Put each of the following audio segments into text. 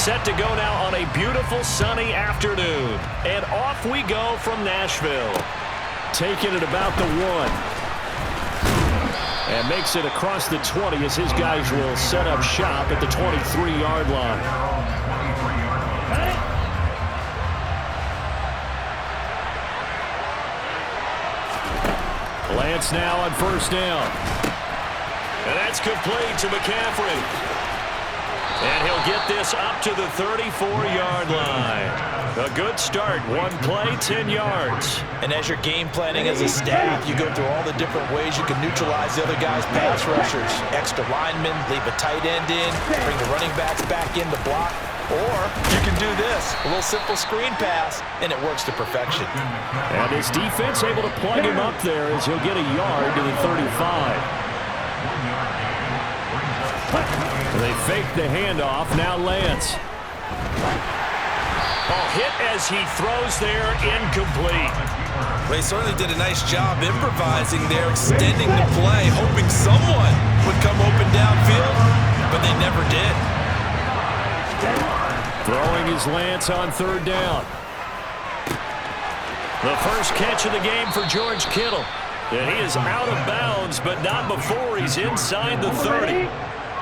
set to go now on a beautiful sunny afternoon. And off we go from Nashville. Taking it about the 1. And makes it across the 20 as his guys will set up shop at the 23-yard line. Lance now on first down. And that's complete to McCaffrey. And he'll get this up to the 34-yard line. A good start. One play, 10 yards. And as you're game planning as a staff, you go through all the different ways you can neutralize the other guy's pass rushers. Extra linemen, leave a tight end in, bring the running backs back in to block. Or you can do this, a little simple screen pass, and it works to perfection. And his defense able to plug him up there as he'll get a yard to the 35. They fake the handoff. Now Lance. Hit as he throws there, incomplete. They certainly did a nice job improvising there, extending the play, hoping someone would come open downfield, but they never did. Throwing his Lance on third down. The first catch of the game for George Kittle. And he is out of bounds, but not before he's inside the 30.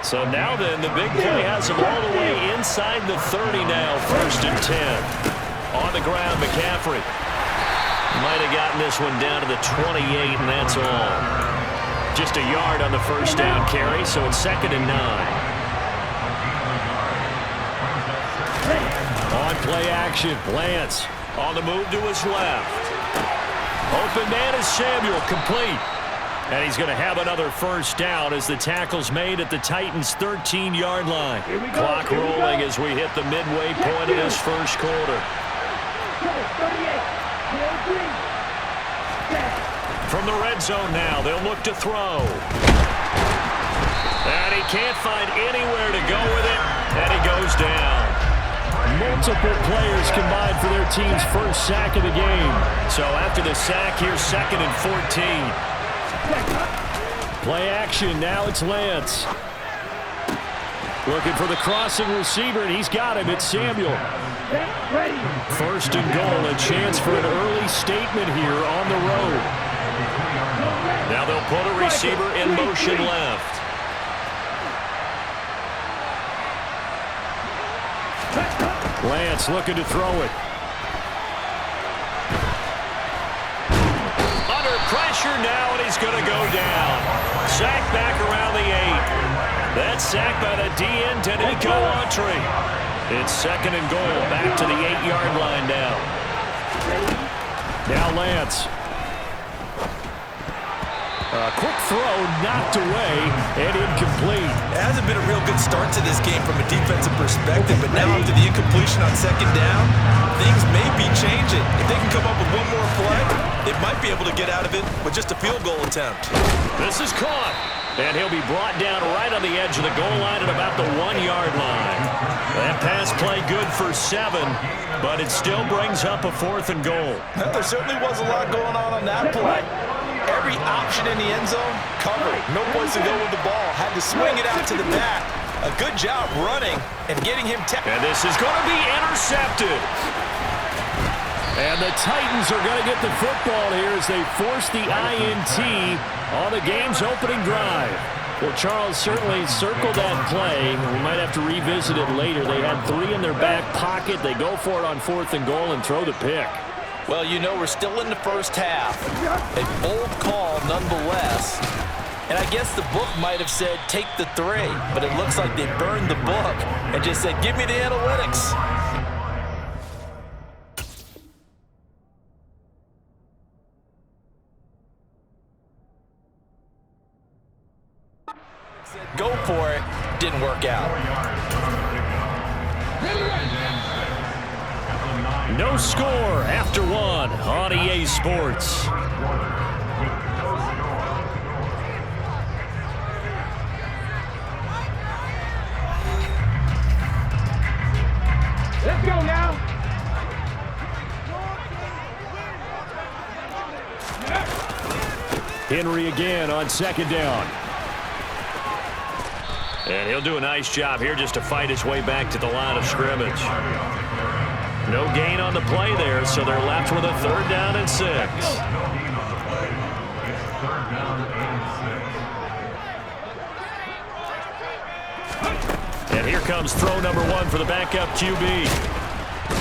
So now then, the big play has him all the way inside the 30 now, 1st and 10. On the ground, McCaffrey. Might have gotten this one down to the 28, and that's all. Just a yard on the first down carry, so it's 2nd and 9. On play action, Lance on the move to his left. Open man is Samuel, complete. And he's going to have another first down as the tackle's made at the Titans' 13-yard line. Clock rolling as we hit the midway point of this first quarter. From the red zone now, they'll look to throw. And he can't find anywhere to go with it, and he goes down. Multiple players combined for their team's first sack of the game. So after the sack, here's 2nd and 14. Play action, now it's Lance. Looking for the crossing receiver, and he's got him. It's Samuel. 1st and goal, a chance for an early statement here on the road. Now they'll put a receiver in motion left. Lance looking to throw it. Under pressure now, and he's going to go down. Sack back around the 8. That's sacked by the DN, Tanico Autry. It's 2nd and goal, back to the 8-yard line now. Now Lance. Quick throw, knocked away, and incomplete. It hasn't been a real good start to this game from a defensive perspective, but now after the incompletion on 2nd down, things may be changing. If they can come up with one more play, they might be able to get out of it with just a field goal attempt. This is caught, and he'll be brought down right on the edge of the goal line at about the 1-yard line. That pass play good for 7, but it still brings up a 4th and goal. There certainly was a lot going on that play. Every option in the end zone covered. No place to go with the ball. Had to swing it out to the back. A good job running and getting him. And this is going to be intercepted. And the Titans are going to get the football here as they force the INT on the game's opening drive. Well, Charles certainly circled that play. We might have to revisit it later. They had 3 in their back pocket. They go for it on 4th and goal and throw the pick. Well, you know, we're still in the first half. A bold call nonetheless. And I guess the book might have said, take the 3. But it looks like they burned the book and just said, give me the analytics. Go for it. Didn't work out. No score after 1 on EA Sports. Let's go now. Henry again on 2nd down. And he'll do a nice job here just to fight his way back to the line of scrimmage. No gain on the play there, so they're left with a 3rd down and 6. And here comes throw number 1 for the backup QB.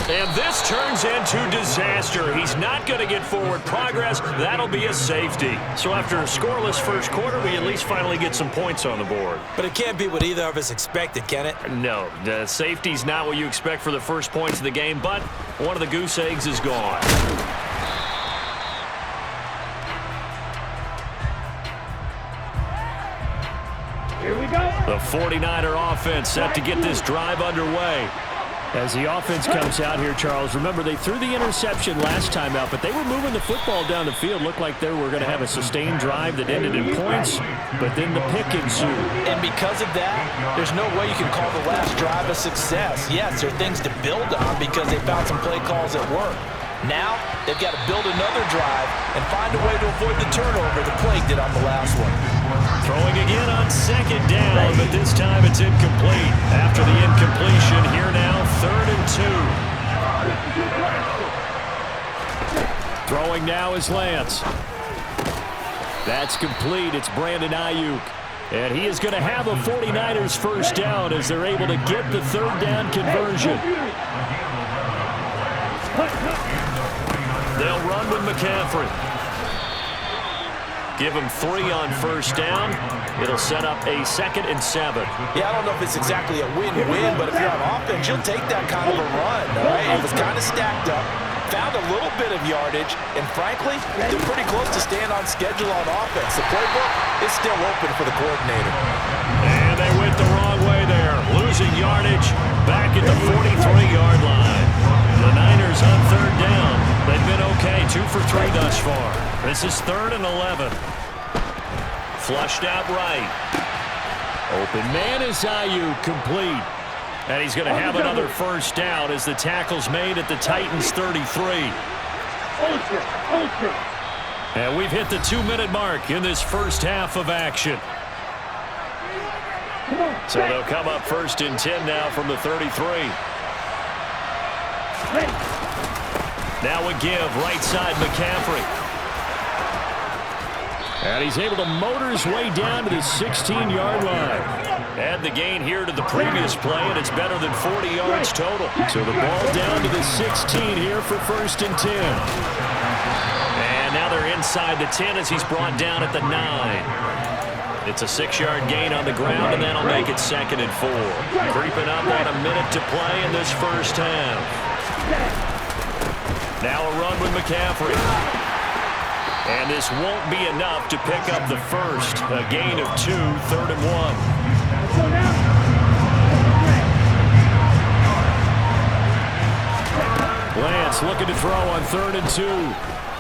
And this turns into disaster. He's not going to get forward progress. That'll be a safety. So after a scoreless first quarter, we at least finally get some points on the board. But it can't be what either of us expected, can it? No, the safety's not what you expect for the first points of the game, but one of the goose eggs is gone. Here we go. The 49er offense set to get this drive underway. As the offense comes out here, Charles, remember they threw the interception last time out, but they were moving the football down the field. Looked like they were going to have a sustained drive that ended in points, but then the pick ensued. And because of that, there's no way you can call the last drive a success. Yes, there are things to build on because they found some play calls at work. Now, they've got to build another drive and find a way to avoid the turnover the Plague did on the last one. Throwing again on 2nd down, but this time it's incomplete. After the incompletion, here now, 3rd and 2. Throwing now is Lance. That's complete. It's Brandon Ayuk. And he is going to have a 49ers first down as they're able to get the 3rd down conversion. They'll run with McCaffrey. Give him 3 on first down. It'll set up a 2nd and 7. Yeah, I don't know if it's exactly a win-win, but if you're on offense, you'll take that kind of a run, all right? It was kind of stacked up, found a little bit of yardage, and frankly, they're pretty close to staying on schedule on offense. The playbook is still open for the coordinator. And they went the wrong way there, losing yardage back at the 43-yard line. The Niners on 3rd down. They've been okay, 2 for 3 thus far. This is 3rd and 11. Flushed out right. Open man is Ayuk, complete. And he's going to have another first down as the tackle's made at the Titans' 33. And we've hit the 2-minute mark in this first half of action. So they'll come up 1st and 10 now from the 33. Now a give, right side McCaffrey. And he's able to motor his way down to the 16-yard line. Add the gain here to the previous play, and it's better than 40 yards total. So the ball down to the 16 here for 1st and 10. And now they're inside the 10 as he's brought down at the 9. It's a 6-yard gain on the ground, and that'll make it 2nd and 4. Creeping up on a minute to play in this first half. Now a run with McCaffrey. And this won't be enough to pick up the first. A gain of 2, 3rd and 1. Lance looking to throw on 3rd and 2.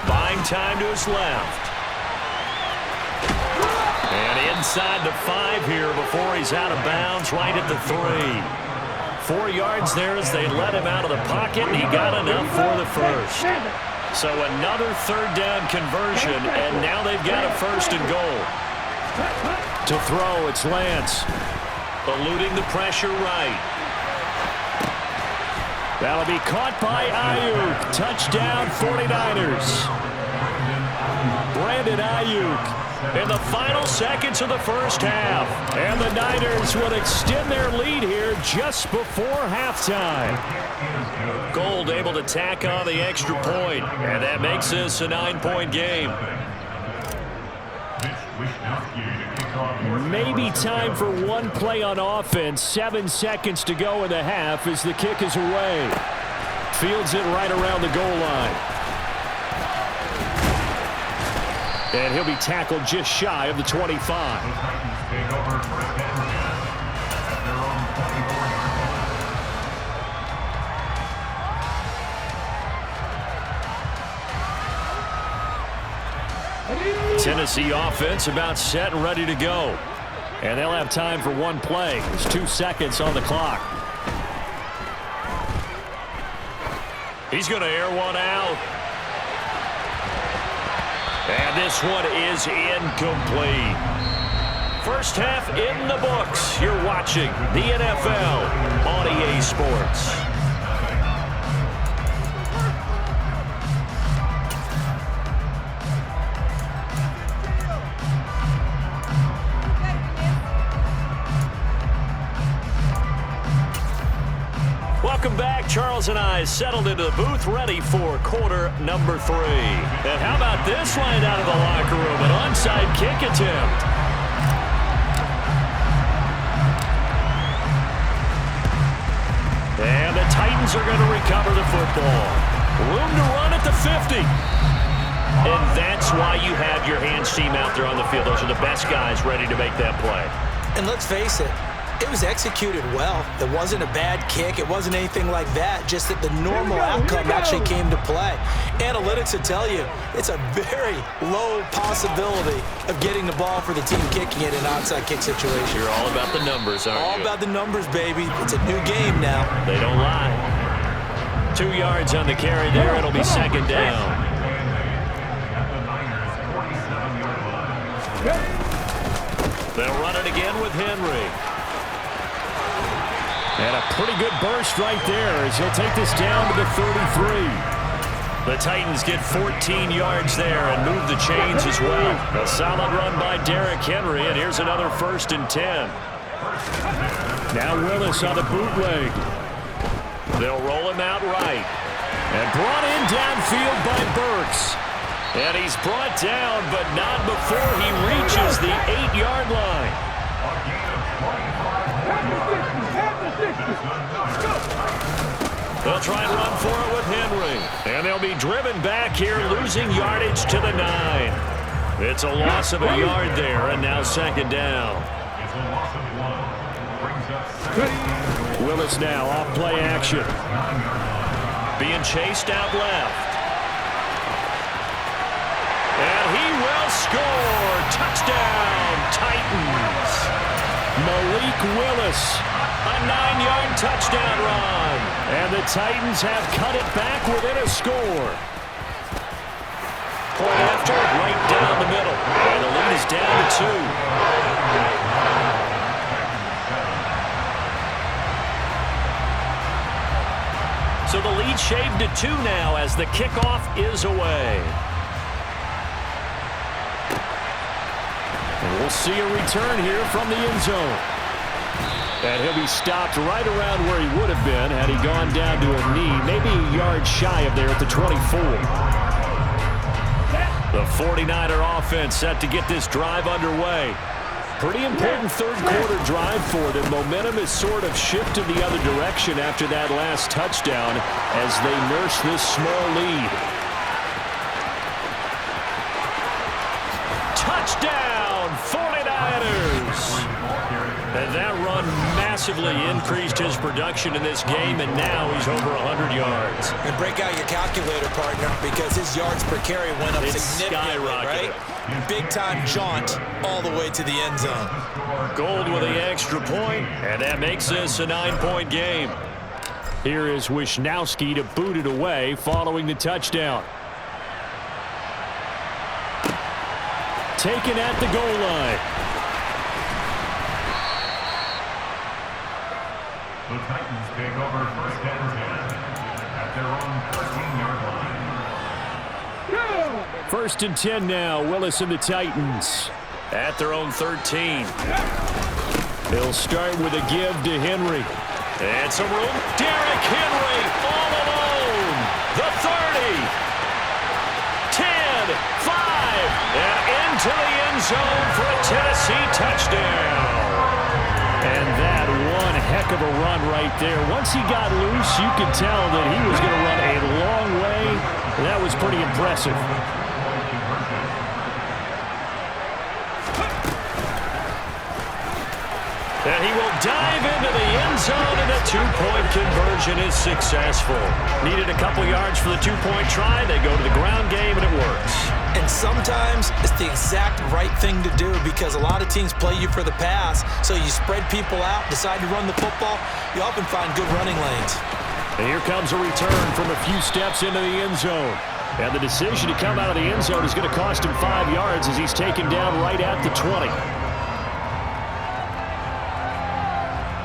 Buying time to his left. And inside the 5 here before he's out of bounds, right at the 3. 4 yards there as they let him out of the pocket, and he got enough for the first. So another 3rd down conversion, and now they've got a 1st and goal. To throw, it's Lance. Eluding the pressure right. That'll be caught by Ayuk. Touchdown 49ers. Brandon Ayuk in the final seconds of the first half. And the Niners would extend their lead here just before halftime. Gold able to tack on the extra point, and that makes this a 9-point game. Maybe time for one play on offense. 7 seconds to go in the half as the kick is away. Fields it right around the goal line. And he'll be tackled just shy of the 25. Tennessee offense about set and ready to go. And they'll have time for one play. There's 2 seconds on the clock. He's going to air one out. And this one is incomplete. First half in the books. You're watching the NFL on EA Sports. Welcome back. Charles and I settled into the booth, ready for quarter number 3. And how about this line out of the locker room? An onside kick attempt. And the Titans are going to recover the football. Room to run at the 50. And that's why you have your hands team out there on the field. Those are the best guys ready to make that play. And let's face it, it was executed well. It wasn't a bad kick. It wasn't anything like that. Just that the normal outcome actually came to play. Analytics will tell you it's a very low possibility of getting the ball for the team kicking it in an onside kick situation. You're all about the numbers, aren't you? All about the numbers, baby. It's a new game now. They don't lie. 2 yards on the carry there. It'll be second down. They'll run it again with Henry. And a pretty good burst right there as he'll take this down to the 33. The Titans get 14 yards there and move the chains as well. A solid run by Derrick Henry, and here's another 1st and 10. Now Willis on the bootleg. They'll roll him out right. And brought in downfield by Burks. And he's brought down, but not before he reaches the 8-yard line. They'll try and run for it with Henry. And they'll be driven back here, losing yardage to the 9. It's a loss of a yard there, and now second down. Willis now off play action. Being chased out left. And he will score. Touchdown, Titans. Malik Willis, a 9-yard touchdown run. And the Titans have cut it back within a score. Point after, right down the middle. And the lead is down to 2. So the lead shaved to 2 now as the kickoff is away. And we'll see a return here from the end zone. And he'll be stopped right around where he would have been had he gone down to a knee, maybe a yard shy of there at the 24. The 49er offense set to get this drive underway. Pretty important third-quarter drive for them. Momentum has sort of shifted the other direction after that last touchdown as they nurse this small lead. Touchdown, 49ers! And that run massively increased his production in this game, and now he's over 100 yards. And break out your calculator, partner, because his yards per carry went up significantly, right? Big-time jaunt all the way to the end zone. Gold with the extra point, and that makes this a 9-point game. Here is Wisnowski to boot it away following the touchdown. Taken at the goal line. The Titans take over 1st and 10 at their own 13-yard line. 1st and 10 now. Willis and the Titans at their own 13. They'll start with a give to Henry. And some room. Derrick Henry all alone. The 30. 10, 5, and into the end zone for a Tennessee touchdown. And that one heck of a run right there. Once he got loose, you could tell that he was going to run a long way. That was pretty impressive. And he will dive into the end zone, and the 2-point conversion is successful. Needed a couple yards for the 2-point try. They go to the ground game, and it works. And sometimes it's the exact right thing to do because a lot of teams play you for the pass. So you spread people out, decide to run the football. You often find good running lanes. And here comes a return from a few steps into the end zone. And the decision to come out of the end zone is going to cost him 5 yards as he's taken down right at the 20.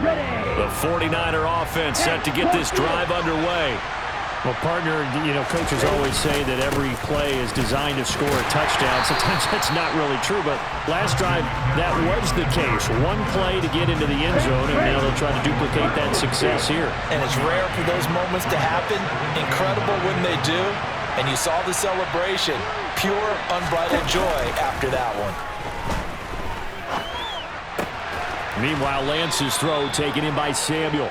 The 49er offense set to get this drive underway. Well, partner, coaches always say that every play is designed to score a touchdown. Sometimes that's not really true, but last drive, that was the case. One play to get into the end zone, and now they'll try to duplicate that success here. And it's rare for those moments to happen. Incredible when they do. And you saw the celebration. Pure, unbridled joy after that one. Meanwhile, Lance's throw taken in by Samuel.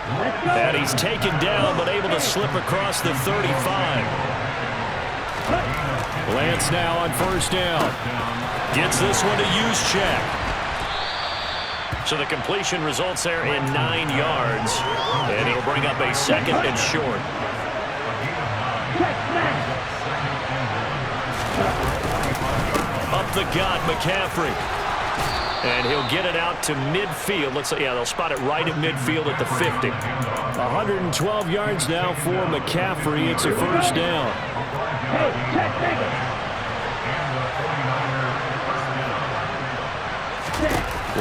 And he's taken down, but able to slip across the 35. Lance now on first down. Gets this one to Juszczyk. So the completion results there in 9 yards. And it'll bring up a second and short. Up the gut, McCaffrey. And he'll get it out to midfield. Looks like, they'll spot it right at midfield at the 50. 112 yards now for McCaffrey. It's a first down.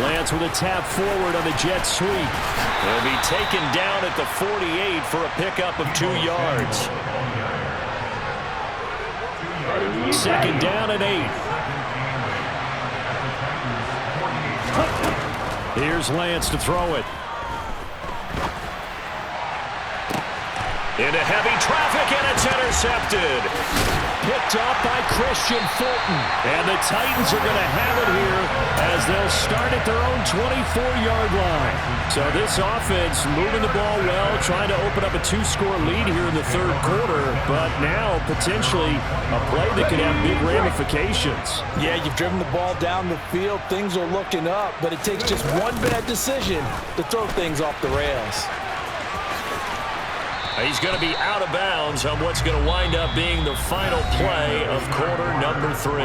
Lance with a tap forward on the jet sweep. He'll be taken down at the 48 for a pickup of 2 yards. Second down and 8. Here's Lance to throw it. Into heavy traffic, and it's intercepted. Picked off by Christian Fulton. And the Titans are going to have it here as they'll start at their own 24-yard line. So this offense moving the ball well, trying to open up a 2-score lead here in the third quarter, but now potentially a play that could have big ramifications. Yeah, you've driven the ball down the field. Things are looking up, but it takes just one bad decision to throw things off the rails. He's going to be out of bounds on what's going to wind up being the final play of quarter number 3.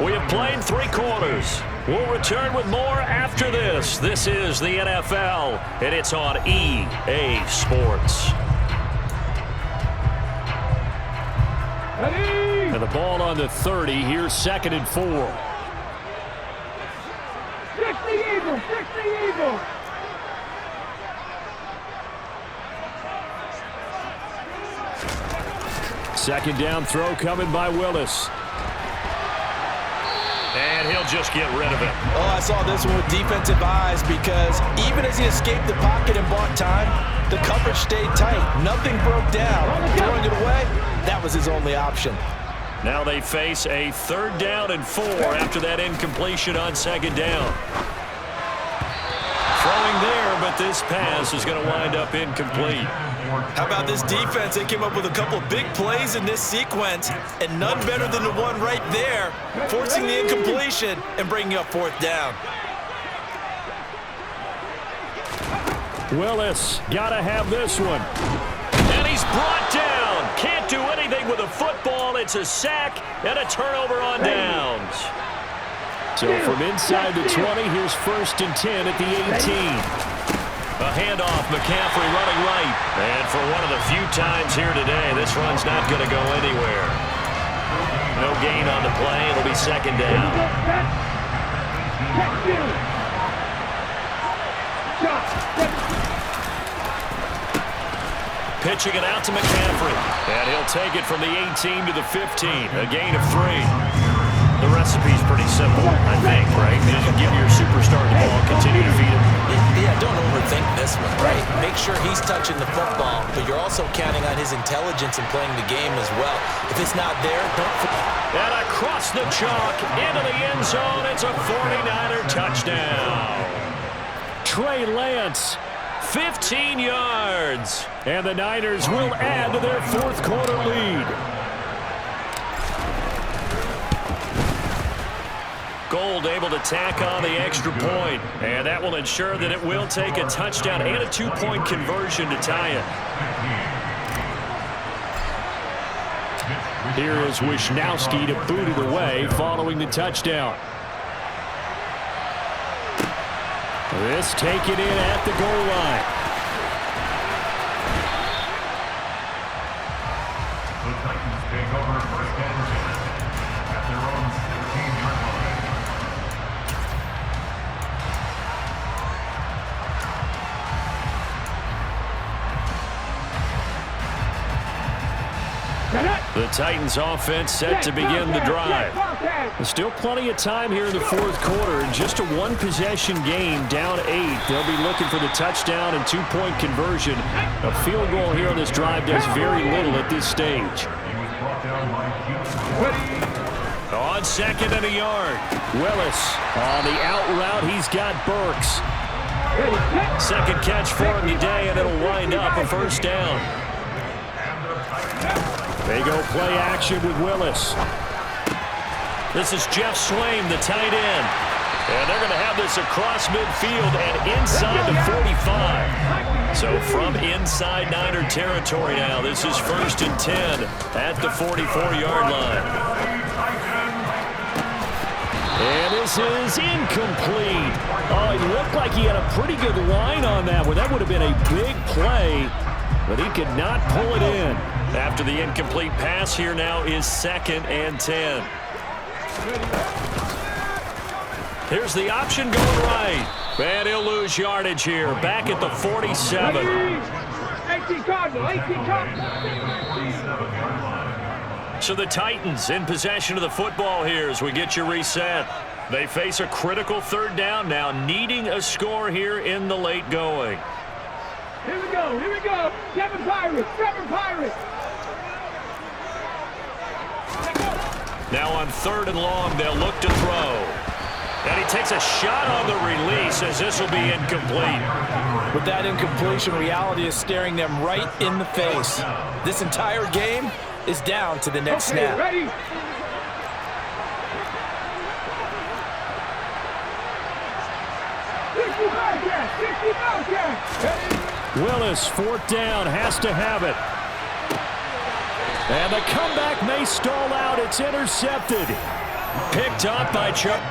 We have played 3 quarters. We'll return with more after this. This is the NFL, and it's on EA Sports. And the ball on the 30. Here's 2nd and 4. Fix the Eagles! Fix the Eagles! Second down throw coming by Willis. And he'll just get rid of it. Oh, I saw this one with defensive eyes because even as he escaped the pocket and bought time, the coverage stayed tight. Nothing broke down. Throwing it away, that was his only option. Now they face a 3rd down and 4 after that incompletion on 2nd down. Throwing there, but this pass is going to wind up incomplete. How about this defense? They came up with a couple big plays in this sequence, and none better than the one right there, forcing the incompletion and bringing up 4th down. Willis, gotta have this one. And he's brought down. Can't do anything with a football. It's a sack and a turnover on downs. So from inside the 20, here's 1st and 10 at the 18. A handoff, McCaffrey running right. And for one of the few times here today, this run's not going to go anywhere. No gain on the play. It'll be 2nd down. Pitching it out to McCaffrey. And he'll take it from the 18 to the 15. A gain of 3. The recipe's pretty simple, I think, right? You just give your superstar the ball, continue to feed him. Yeah, don't overthink this one, right? Make sure he's touching the football, but you're also counting on his intelligence in playing the game as well. If it's not there, don't forget. And across the chalk, into the end zone, it's a 49er touchdown. Trey Lance, 15 yards. and the Niners will add to their 4th quarter lead. Gold able to tack on the extra point, and that will ensure that it will take a touchdown and a 2-point conversion to tie it. Here is Wisnowski to boot it away following the touchdown. This taken in at the goal line. The Titans take over 1st and 10 at their own 16-yard line. The Titans offense set to begin the drive. There's still plenty of time here in the fourth quarter. In just a one-possession game, down 8. They'll be looking for the touchdown and two-point conversion. A field goal here on this drive does very little at this stage. On 2nd and a yard. Willis on the out route. He's got Burks. Second catch for him today, and it'll wind up a first down. They go play action with Willis. This is Jeff Swaim, the tight end. And they're going to have this across midfield and inside the 45. So from inside Niner territory now, this is 1st and 10 at the 44-yard line. And this is incomplete. Oh, it looked like he had a pretty good line on that one. That would have been a big play, but he could not pull it in. After the incomplete pass, here now is 2nd and 10. Here's the option going right. And he'll lose yardage here. Back at the 47. 18 Cardinal, 18 Cardinal. So the Titans in possession of the football here as we get you reset. They face a critical 3rd down now, needing a score here in the late going. Here we go, here we go. 7 Pirates, 7 Pirates. Now on 3rd and long, they'll look to throw. And he takes a shot on the release as this will be incomplete. With that incompletion, reality is staring them right in the face. This entire game is down to the next snap. Ready? Willis, 4th down, has to have it. And the comeback may stall out. It's intercepted. Picked up by Chuck.